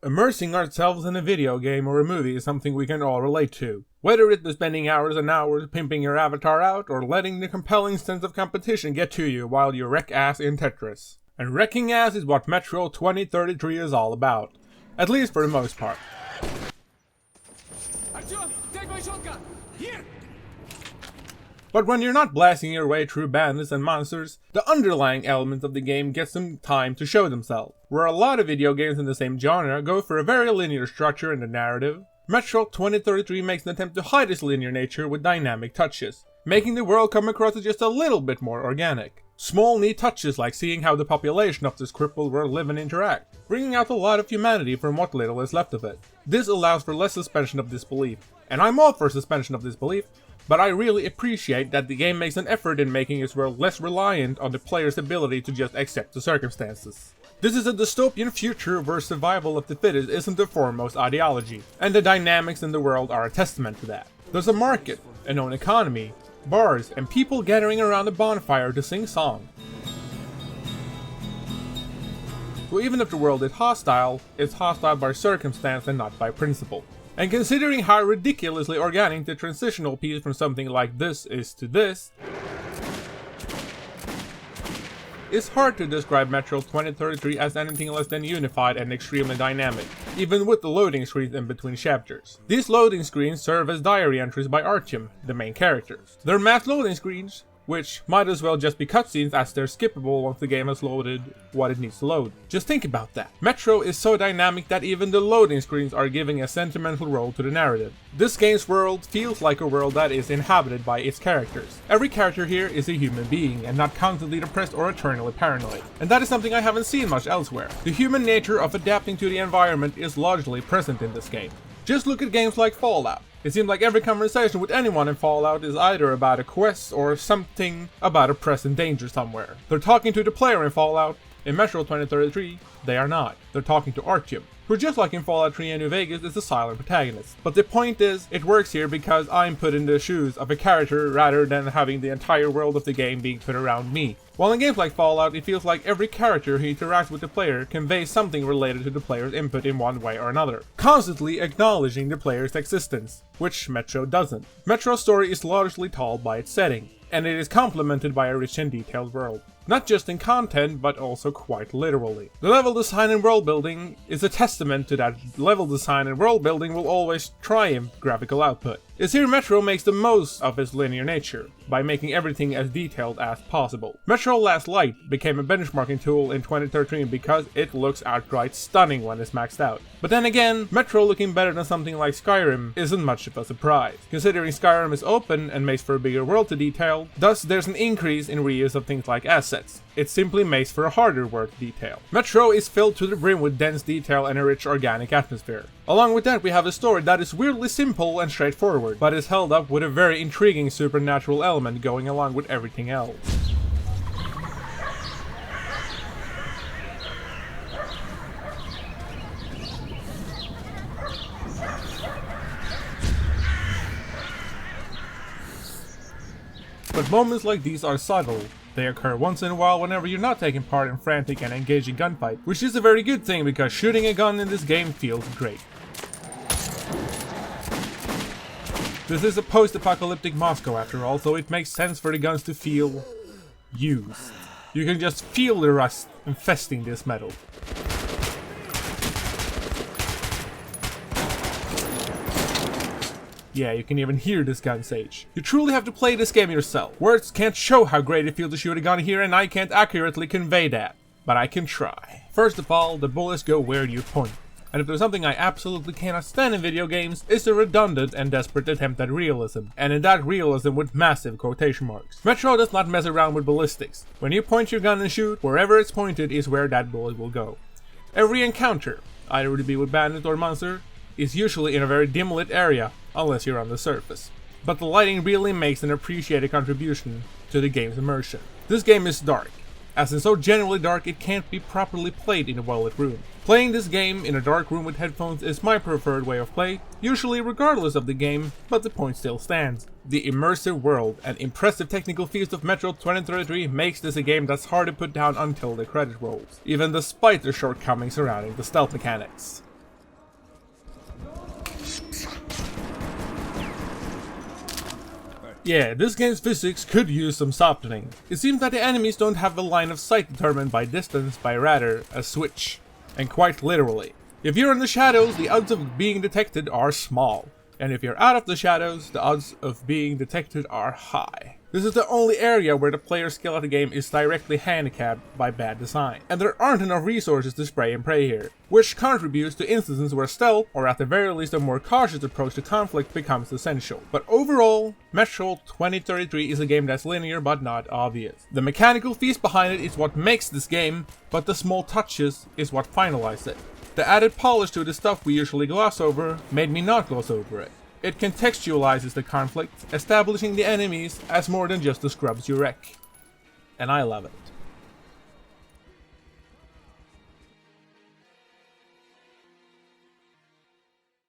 Immersing ourselves in a video game or a movie is something we can all relate to. Whether it is spending hours and hours pimping your avatar out, or letting the compelling sense of competition get to you while you wreck ass in Tetris. And wrecking ass is what Metro 2033 is all about. At least for the most part. Take my shotgun! Here! But when you're not blasting your way through bandits and monsters, the underlying elements of the game get some time to show themselves. Where a lot of video games in the same genre go for a very linear structure in the narrative, Metro 2033 makes an attempt to hide this linear nature with dynamic touches, making the world come across as just a little bit more organic. Small neat touches like seeing how the population of this crippled world live and interact, bringing out a lot of humanity from what little is left of it. This allows for less suspension of disbelief, and I'm all for suspension of disbelief, but I really appreciate that the game makes an effort in making its world less reliant on the player's ability to just accept the circumstances. This is a dystopian future where survival of the fittest isn't the foremost ideology, and the dynamics in the world are a testament to that. There's a market, an own economy, bars, and people gathering around a bonfire to sing songs. So even if the world is hostile, it's hostile by circumstance and not by principle. And considering how ridiculously organic the transitional piece from something like this is to this, it's hard to describe Metro 2033 as anything less than unified and extremely dynamic, even with the loading screens in between chapters. These loading screens serve as diary entries by Artyom, the main characters. They're math loading screens, which might as well just be cutscenes as they're skippable once the game has loaded what it needs to load. Just think about that. Metro is so dynamic that even the loading screens are giving a sentimental role to the narrative. This game's world feels like a world that is inhabited by its characters. Every character here is a human being and not constantly depressed or eternally paranoid. And that is something I haven't seen much elsewhere. The human nature of adapting to the environment is largely present in this game. Just look at games like Fallout. It seems like every conversation with anyone in Fallout is either about a quest or something about a present danger somewhere. They're talking to the player in Fallout. In Metro 2033, they are not. They're talking to Artyom, who just like in Fallout 3 and New Vegas is the silent protagonist. But the point is, it works here because I'm put in the shoes of a character rather than having the entire world of the game being put around me. While in games like Fallout, it feels like every character who interacts with the player conveys something related to the player's input in one way or another, constantly acknowledging the player's existence, which Metro doesn't. Metro's story is largely told by its setting, and it is complemented by a rich and detailed world. Not just in content, but also quite literally. The level design and world building is a testament to that level design and world building will always triumph graphical output. Is here Metro makes the most of its linear nature, by making everything as detailed as possible. Metro Last Light became a benchmarking tool in 2013 because it looks outright stunning when it's maxed out. But then again, Metro looking better than something like Skyrim isn't much of a surprise, considering Skyrim is open and makes for a bigger world to detail, thus there's an increase in reuse of things like assets. It simply makes for a harder world to detail. Metro is filled to the brim with dense detail and a rich organic atmosphere. Along with that, we have a story that is weirdly simple and straightforward, but is held up with a very intriguing supernatural element going along with everything else. But moments like these are subtle. They occur once in a while whenever you're not taking part in frantic and engaging gunfight, which is a very good thing because shooting a gun in this game feels great. This is a post-apocalyptic Moscow after all, so it makes sense for the guns to feel used. You can just feel the rust infesting this metal. Yeah, you can even hear this gun's age. You truly have to play this game yourself. Words can't show how great it feels to shoot a gun here, and I can't accurately convey that. But I can try. First of all, the bullets go where you point. And if there's something I absolutely cannot stand in video games, it's a redundant and desperate attempt at realism. And in that realism with massive quotation marks. Metro does not mess around with ballistics. When you point your gun and shoot, wherever it's pointed is where that bullet will go. Every encounter, either to be with bandit or monster, is usually in a very dim lit area, unless you're on the surface. But the lighting really makes an appreciated contribution to the game's immersion. This game is dark, as in so generally dark it can't be properly played in a well-lit room. Playing this game in a dark room with headphones is my preferred way of play, usually regardless of the game, but the point still stands. The immersive world and impressive technical feats of Metro 2033 makes this a game that's hard to put down until the credit rolls, even despite the shortcomings surrounding the stealth mechanics. Yeah, this game's physics could use some softening. It seems that the enemies don't have a line of sight determined by distance, but rather a switch. And quite literally. If you're in the shadows, the odds of being detected are small. And if you're out of the shadows, the odds of being detected are high. This is the only area where the player's skill at the game is directly handicapped by bad design. And there aren't enough resources to spray and pray here, which contributes to instances where stealth, or at the very least a more cautious approach to conflict, becomes essential. But overall, Metro 2033 is a game that's linear but not obvious. The mechanical feast behind it is what makes this game, but the small touches is what finalize it. The added polish to the stuff we usually gloss over made me not gloss over it. It contextualizes the conflict, establishing the enemies as more than just the scrubs you wreck. And I love it.